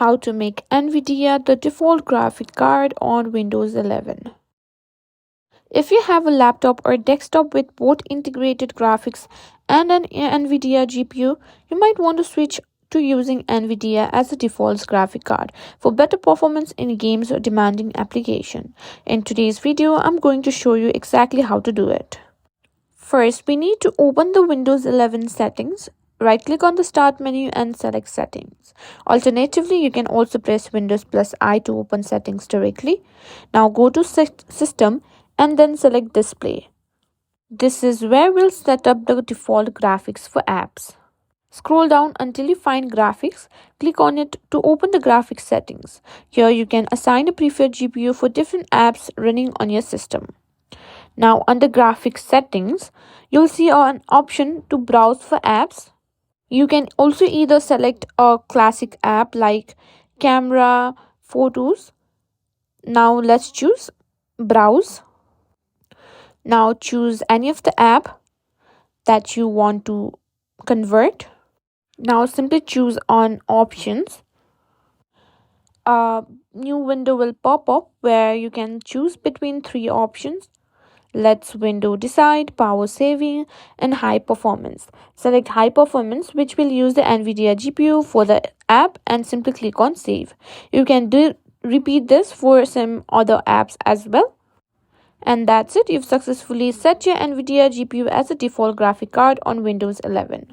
How to make NVIDIA the default graphic card on Windows 11. If you have a laptop or desktop with both integrated graphics and an NVIDIA GPU, you might want to switch to using NVIDIA as the default graphic card for better performance in games or demanding application. In today's video, I'm going to show you exactly how to do it. First, we need to open the Windows 11 settings. Right-click on the Start menu and select Settings. Alternatively, you can also press Windows plus I to open settings directly. Now go to System and then select Display. This is where we'll set up the default graphics for apps. Scroll down until you find Graphics. Click on it to open the graphics settings. Here you can assign a preferred GPU for different apps running on your system. Now under graphics settings, you'll see an option to browse for apps. You can also either select a classic app like camera, photos. Now let's choose browse. Now choose any of the app that you want to convert. Now simply choose on options. A new window will pop up where you can choose between three options. Let's window decide power saving and high performance. Select high performance, which will use the NVIDIA GPU for the app, and simply click on save. You can repeat this for some other apps as well. And that's it. You've successfully set your NVIDIA GPU as a default graphic card on Windows 11.